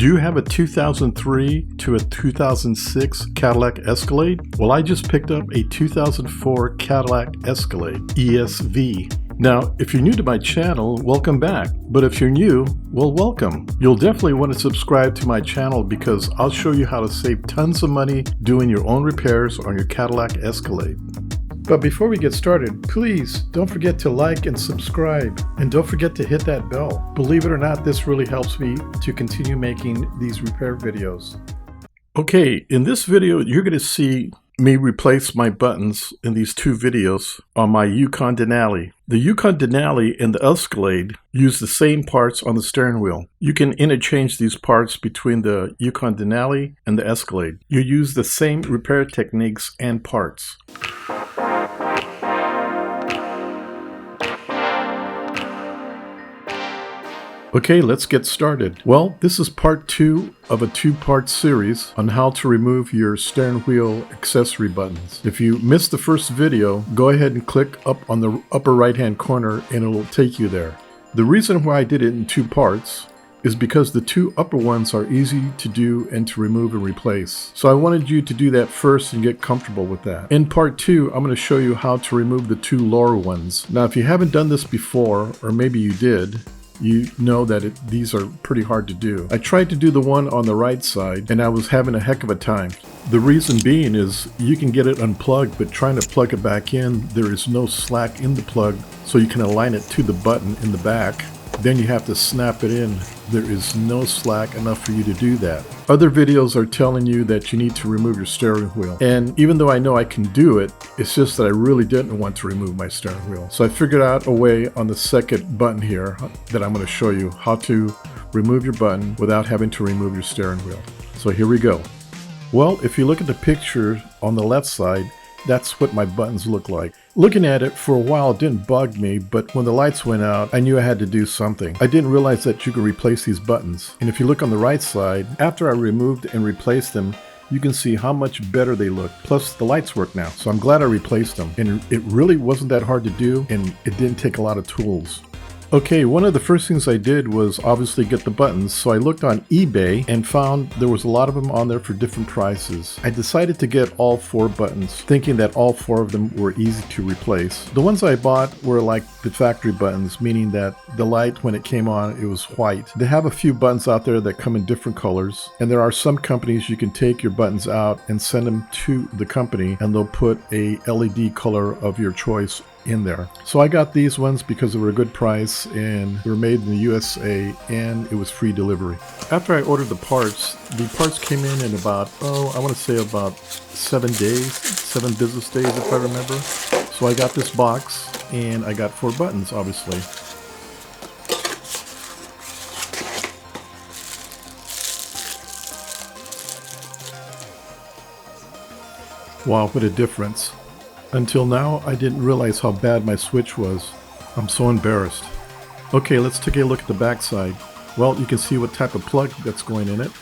Do you have a 2003 to a 2006 Cadillac Escalade? Well, I just picked up a 2004 Cadillac Escalade ESV. Now, if you're new to my channel, welcome back. But if you're new, well, welcome. You'll definitely want to subscribe to my channel because I'll show you how to save tons of money doing your own repairs on your Cadillac Escalade. But before we get started, please don't forget to like and subscribe, and don't forget to hit that bell. Believe it or not, this really helps me to continue making these repair videos. Okay, in this video, you're going to see me replace my buttons in these two videos on my Yukon Denali. The Yukon Denali and the Escalade use the same parts on the steering wheel. You can interchange these parts between the Yukon Denali and the Escalade. You use the same repair techniques and parts. Okay, let's get started. Well, this is part 2 of a 2-part series on how to remove your steering wheel accessory buttons. If you missed the first video, go ahead and click up on the upper right hand corner and it will take you there. The reason why I did it in 2 parts is because the 2 upper ones are easy to do and to remove and replace. So I wanted you to do that first and get comfortable with that. In part 2, I'm going to show you how to remove the 2 lower ones. Now, if you haven't done this before, or maybe you did, you know that these are pretty hard to do. I tried to do the one on the right side and I was having a heck of a time. The reason being is you can get it unplugged, but trying to plug it back in, there is no slack in the plug, so you can align it to the button in the back. Then you have to snap it in. There is no slack enough for you to do that. Other videos are telling you that you need to remove your steering wheel. And even though I know I can do it, it's just that I really didn't want to remove my steering wheel. So I figured out a way on the second button here that I'm going to show you how to remove your button without having to remove your steering wheel. So here we go. Well, if you look at the picture on the left side, that's what my buttons look like. Looking at it for a while didn't bug me, but when the lights went out, I knew I had to do something. I didn't realize that you could replace these buttons. And if you look on the right side, after I removed and replaced them, you can see how much better they look. Plus the lights work now. So I'm glad I replaced them. And it really wasn't that hard to do, and it didn't take a lot of tools. Okay, one of the first things I did was obviously get the buttons, so I looked on eBay and found there was a lot of them on there for different prices. I decided to get all 4 buttons, thinking that all 4 of them were easy to replace. The ones I bought were like the factory buttons, meaning that the light, when it came on, it was white. They have a few buttons out there that come in different colors, and there are some companies you can take your buttons out and send them to the company, and they'll put a LED color of your choice in there. So I got these ones because they were a good price and they were made in the USA and it was free delivery. After I ordered the parts came in about, I want to say about 7 days, 7 business days if I remember. So I got this box and I got 4 buttons, obviously. Wow, what a difference. Until now, I didn't realize how bad my switch was. I'm so embarrassed. Okay, let's take a look at the back side. Well, you can see what type of plug that's going in it.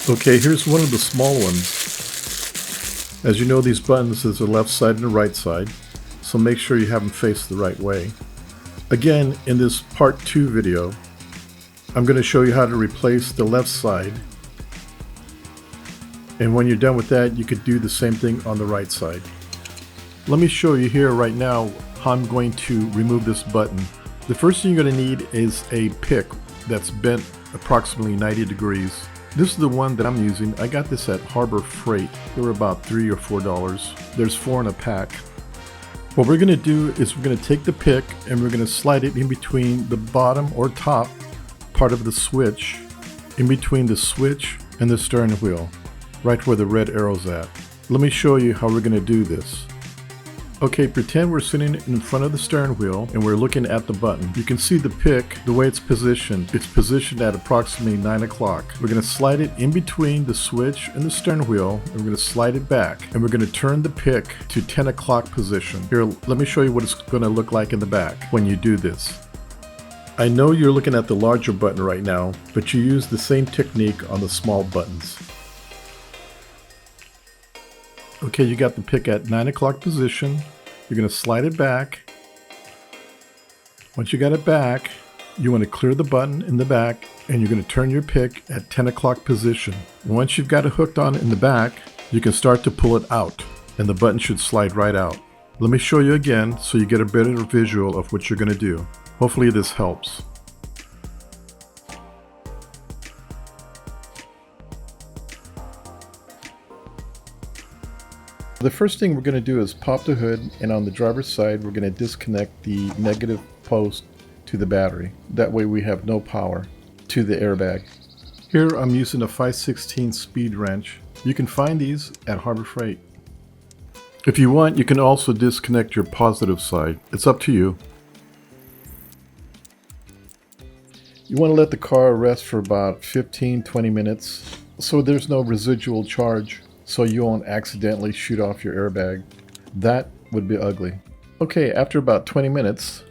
Okay, here's one of the small ones. As you know, these buttons is the left side and the right side, so make sure you have them faced the right way. Again, in this part 2 video, I'm going to show you how to replace the left side. And when you're done with that, you could do the same thing on the right side. Let me show you here right now how I'm going to remove this button. The first thing you're going to need is a pick that's bent approximately 90 degrees. This is the one that I'm using. I got this at Harbor Freight. They were about $3 or $4. There's 4 in a pack. What we're going to do is we're going to take the pick and we're going to slide it in between the bottom or top part of the switch, in between the switch and the steering wheel, right where the red arrow's at. Let me show you how we're going to do this. Okay, pretend we're sitting in front of the steering wheel and we're looking at the button. You can see the pick, the way it's positioned. It's positioned at approximately 9 o'clock. We're going to slide it in between the switch and the steering wheel, and we're going to slide it back. And we're going to turn the pick to 10 o'clock position. Here, let me show you what it's going to look like in the back when you do this. I know you're looking at the larger button right now, but you use the same technique on the small buttons. Okay, you got the pick at 9 o'clock position. You're going to slide it back. Once you got it back, you want to clear the button in the back, and you're going to turn your pick at 10 o'clock position. Once you've got it hooked on in the back, you can start to pull it out, and the button should slide right out. Let me show you again so you get a better visual of what you're going to do. Hopefully this helps. The first thing we're going to do is pop the hood, and on the driver's side we're going to disconnect the negative post to the battery. That way we have no power to the airbag. Here I'm using a 5/16 speed wrench. You can find these at Harbor Freight. If you want, you can also disconnect your positive side. It's up to you. You want to let the car rest for about 15-20 minutes so there's no residual charge, so you won't accidentally shoot off your airbag. That would be ugly. Okay, after about 20 minutes,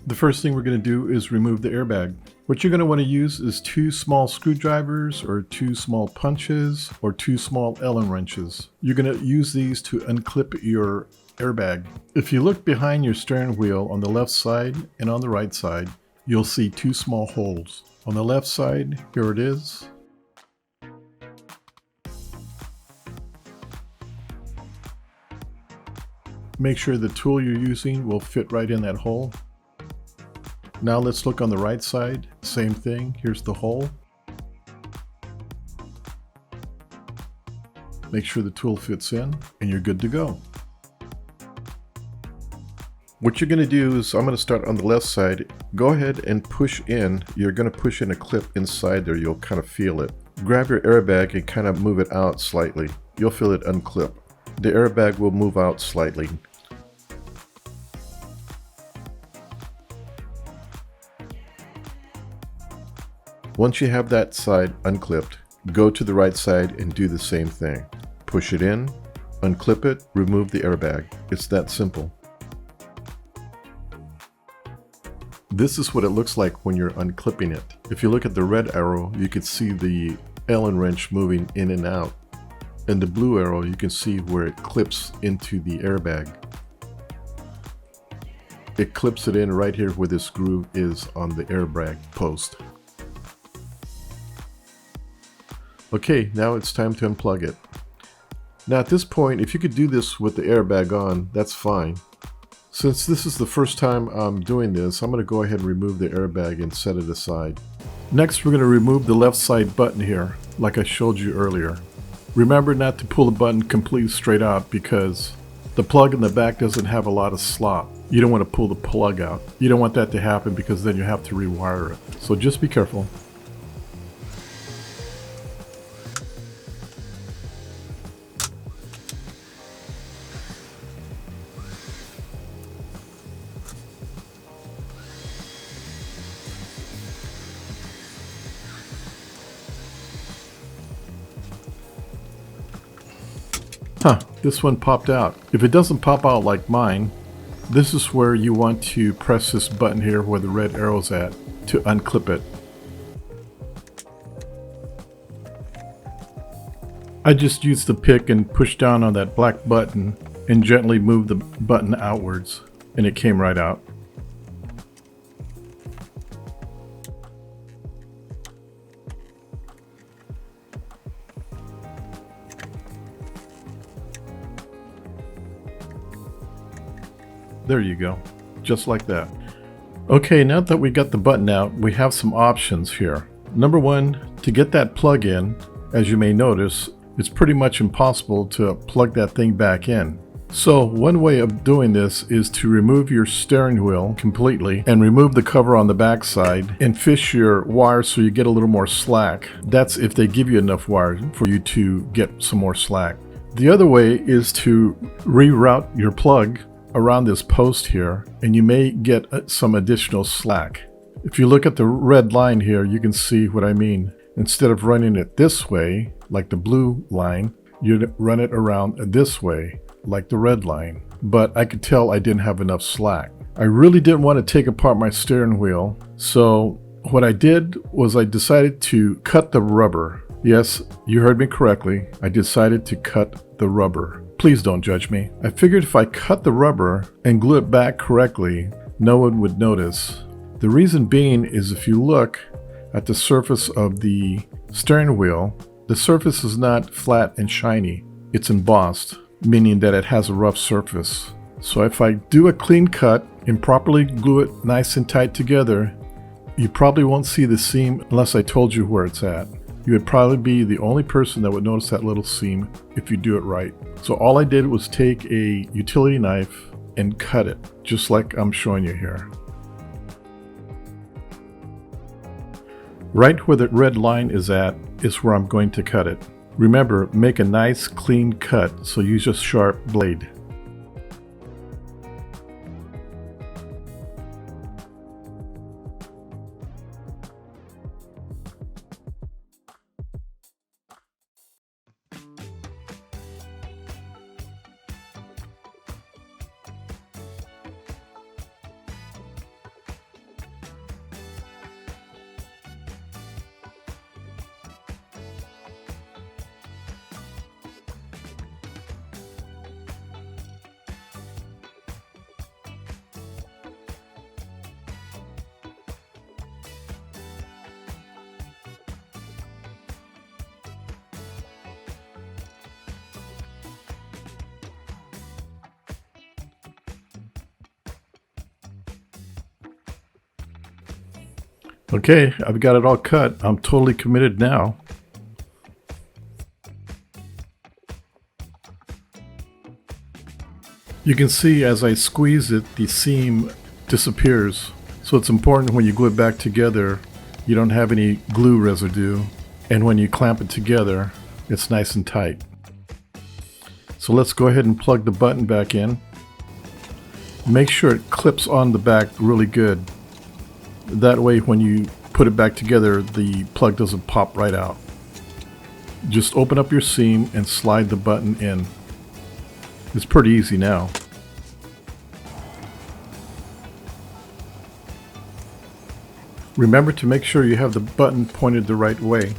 the first thing we're going to do is remove the airbag. What you're going to want to use is 2 small screwdrivers, or 2 small punches, or 2 small Allen wrenches. You're going to use these to unclip your airbag. If you look behind your steering wheel on the left side and on the right side, you'll see 2 small holes. On the left side, here it is. Make sure the tool you're using will fit right in that hole. Now let's look on the right side. Same thing. Here's the hole. Make sure the tool fits in and you're good to go. What you're going to do is, I'm going to start on the left side. Go ahead and push in. You're going to push in a clip inside there. You'll kind of feel it. Grab your airbag and kind of move it out slightly. You'll feel it unclip. The airbag will move out slightly. Once you have that side unclipped, go to the right side and do the same thing. Push it in, unclip it, remove the airbag. It's that simple. This is what it looks like when you're unclipping it. If you look at the red arrow, you can see the Allen wrench moving in and out. And the blue arrow, you can see where it clips into the airbag. It clips it in right here where this groove is on the airbag post. Okay, now it's time to unplug it. Now at this point, if you could do this with the airbag on, that's fine. Since this is the first time I'm doing this, I'm going to go ahead and remove the airbag and set it aside. Next, we're going to remove the left side button here, like I showed you earlier. Remember not to pull the button completely straight out because the plug in the back doesn't have a lot of slop. You don't want to pull the plug out. You don't want that to happen because then you have to rewire it. So just be careful. This one popped out. If it doesn't pop out like mine, this is where you want to press this button here where the red arrow's at to unclip it. I just used the pick and pushed down on that black button and gently moved the button outwards, and it came right out. There you go, just like that. Okay, now that we got the button out, we have some options here. Number one, to get that plug in, as you may notice, it's pretty much impossible to plug that thing back in. So one way of doing this is to remove your steering wheel completely and remove the cover on the back side and fish your wire so you get a little more slack. That's if they give you enough wire for you to get some more slack. The other way is to reroute your plug around this post here, and you may get some additional slack. If you look at the red line here, you can see what I mean. Instead of running it this way, like the blue line, you'd run it around this way, like the red line. But I could tell I didn't have enough slack. I really didn't want to take apart my steering wheel, so what I did was I decided to cut the rubber. Yes, you heard me correctly. I decided to cut the rubber. Please don't judge me. I figured if I cut the rubber and glue it back correctly, no one would notice. The reason being is if you look at the surface of the steering wheel, the surface is not flat and shiny. It's embossed, meaning that it has a rough surface. So if I do a clean cut and properly glue it nice and tight together, you probably won't see the seam unless I told you where it's at. You would probably be the only person that would notice that little seam if you do it right. So all I did was take a utility knife and cut it, just like I'm showing you here. Right where the red line is at is where I'm going to cut it. Remember, make a nice clean cut, so use a sharp blade. Okay, I've got it all cut. I'm totally committed now. You can see as I squeeze it, the seam disappears. So it's important when you glue it back together, you don't have any glue residue. And when you clamp it together, it's nice and tight. So let's go ahead and plug the button back in. Make sure it clips on the back really good. That way when you put it back together, the plug doesn't pop right out. Just open up your seam and slide the button in. It's pretty easy now. Remember to make sure you have the button pointed the right way.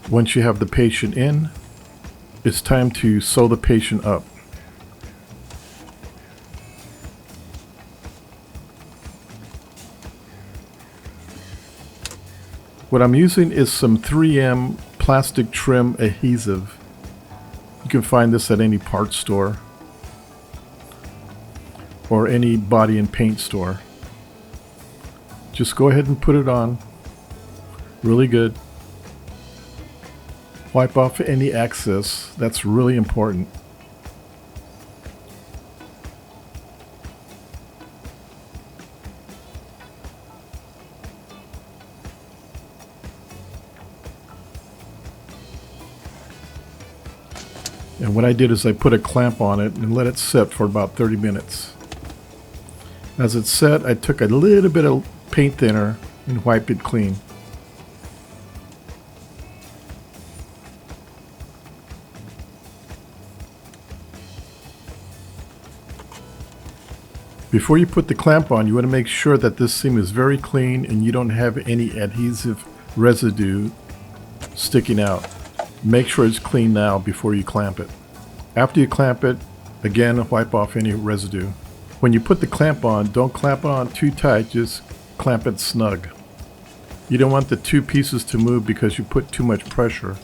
Once you have the patient in, it's time to sew the patient up. What I'm using is some 3M plastic trim adhesive. You can find this at any parts store or any body and paint store. Just go ahead and put it on really good. Wipe off any excess. That's really important. And what I did is I put a clamp on it and let it sit for about 30 minutes. As it set, I took a little bit of paint thinner and wiped it clean. Before you put the clamp on, you want to make sure that this seam is very clean and you don't have any adhesive residue sticking out. Make sure it's clean now before you clamp it. After you clamp it, again, wipe off any residue. When you put the clamp on, don't clamp it on too tight, just clamp it snug. You don't want the two pieces to move because you put too much pressure.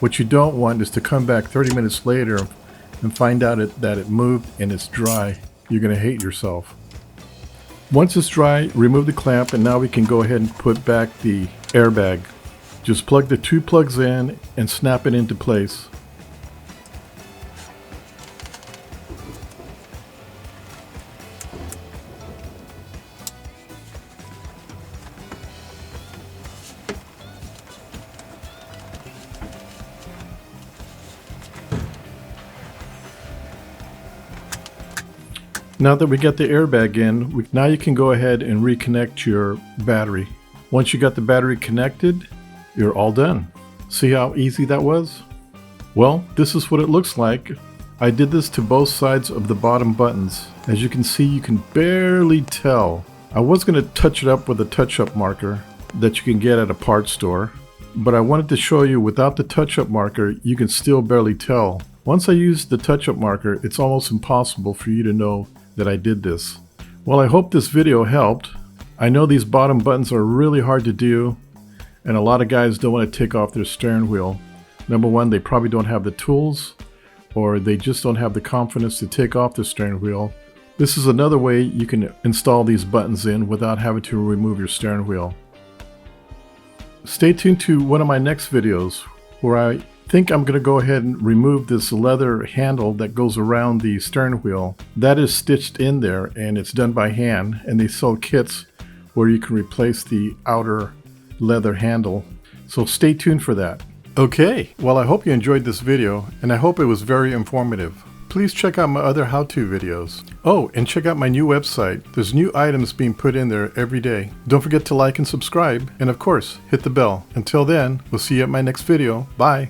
What you don't want is to come back 30 minutes later and find out that it moved and it's dry. You're going to hate yourself. Once it's dry, remove the clamp, and now we can go ahead and put back the airbag. Just plug the two plugs in and snap it into place. Now that we got the airbag in, now you can go ahead and reconnect your battery. Once you got the battery connected, you're all done. See how easy that was? Well, this is what it looks like. I did this to both sides of the bottom buttons. As you can see, you can barely tell. I was going to touch it up with a touch-up marker that you can get at a parts store. but I wanted to show you without the touch-up marker, you can still barely tell. Once I use the touch-up marker, it's almost impossible for you to know that I did this. Well, I hope this video helped. I know these bottom buttons are really hard to do, and a lot of guys don't want to take off their steering wheel. Number one, they probably don't have the tools, or they just don't have the confidence to take off the steering wheel. This is another way you can install these buttons in without having to remove your steering wheel. Stay tuned to one of my next videos where I think I'm going to go ahead and remove this leather handle that goes around the steering wheel. That is stitched in there and it's done by hand, and they sell kits where you can replace the outer leather handle. So stay tuned for that. Okay, well, I hope you enjoyed this video and I hope it was very informative. Please check out my other how-to videos. Oh, and check out my new website. There's new items being put in there every day. Don't forget to like and subscribe, and of course, hit the bell. Until then, we'll see you at my next video. Bye.